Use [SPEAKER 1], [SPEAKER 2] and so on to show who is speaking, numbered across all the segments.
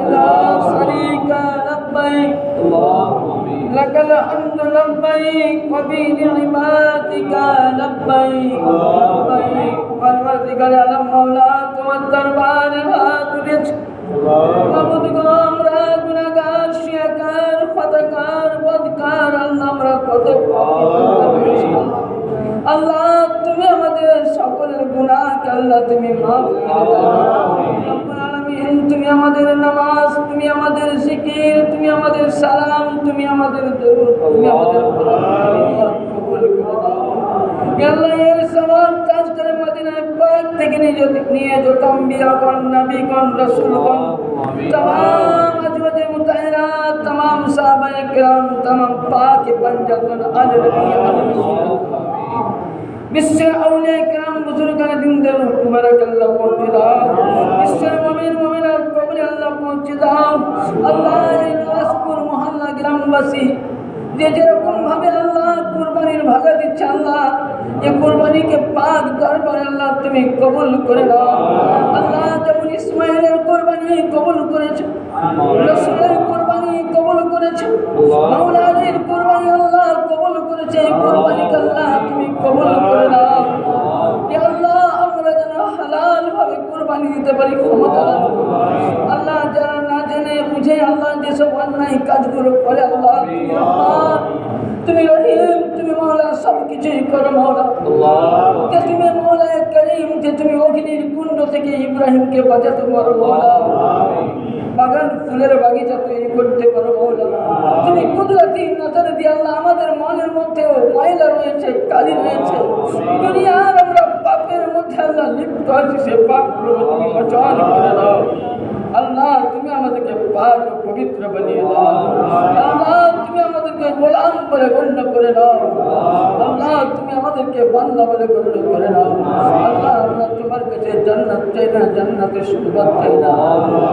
[SPEAKER 1] لا شريك لبيك لك الحمد لبيك وبنعمتك لبيك لبيك পরবর্তীকার আলম মাওলা তোমার দরবারে হাত তুলেছি মাবুদ গো আমরা গুনাহগার শিয়াকার খতাকার বদকার আল্লাহ আমরা কত পাপী আল্লাহ তুমি আমাদের সকলের গুনাহকে আল্লাহ তুমি মাফ করে দাও রব্বুল আলামিন তুমি আমাদের নামাজ তুমি আমাদের জিকির তুমি আমাদের সালাম তুমি আমাদের দুরূদ তুমি আমাদের কবুল করে দাও আল্লাহ এর সওয়াব তাজদার মদিনা পাক থেকে নিয়ে যত আম্বিয়াগণ নবীগণ রাসূলগণ तमाम अजवाज मुताहिरा तमाम साहबाए किराम तमाम पाक पंजतन अल नबी বিশ্বের আউলিয়া কিরাম বুজুর্গান দিনদার মুবারক আল্লাহ পৌঁছে দাও বিশ্বের মুমিন মুমিনাত কবরে আল্লাহ পৌঁছে দাও আল্লাহ এই নাসপুর মহল্লা গ্রামবাসী যে যেরকম ভাবে আল্লাহ কুরবানির ভাগা দিচ্ছে আল্লাহ এই কুরবানিকে পাক দরবারে আল্লাহ তুমি কবুল করে দাও আল্লাহ যেমন ইসমাইলের কুরবানি কবুল করেছো রাসূলের কুরবানি কবুল করেছো মাওলা আলীর কুরবানি আল্লাহ কবুল করেছে এই কুরবানিকে আল্লাহ তুমি কবুল করে দাও ইয়া আল্লাহ আমরা যেন হালাল ভাবে কুরবানি দিতে পারি ক্ষমতা দান আল্লাহ যারা না জেনে বুঝে আল্লাহ যেসব অন্যায় কাজগুলো করে আল্লাহ তুমি রহিম তুমি মাওলা সব কিছুই করো মাওলা যে তুমি মাওলা করিম যে তুমি অগ্নির কুণ্ড থেকে ইব্রাহিমকে বাঁচাতে পারো মাওলা বাগান ফুলের বাগিচা তৈরি করতে পারো মাওলা তুমি কুদরতি নজর দিয়ে আল্লাহ আমাদের মনের মধ্যেও ময়লা রয়েছে কালি রয়েছে দুনিয়ার আমরা পাপের মধ্যে আল্লাহ লিপ্ত আছি সে পাপগুলো তুমি মোচন করে দাও আল্লাহ তুমি আমাদেরকে পাক ও পবিত্র বানিয়ে দাও আল্লাহ তুমি আমাদেরকে গোলাম বলে গণ্য করে দাও আল্লাহ তুমি আমাদেরকে বান্দা বলে গণ্য করে দাও আল্লাহ আমরা তোমার কাছে জান্নাত চাই না জান্নাতের সুবাদ চাই না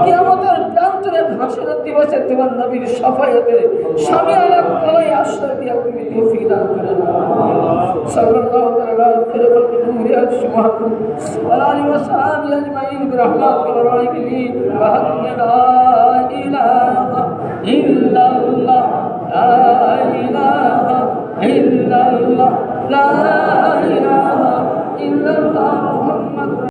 [SPEAKER 1] কিয়ামতের প্রান্তরে ভাষণের দিবসে তোমার নবীর শাফায়াতে স্বামী আলাপ কলাই আশ্রয় দিয়া তুমি তৌফিক দান করে দাও সাল্লাল্লাহু তাআলা আলাইহি ওয়া সাল্লাম মুহাম্মদ ওয়া আলিহি ওয়া সাহবিহি আজমাইন বিরহমাতিকা ওয়া রাহমাতিকা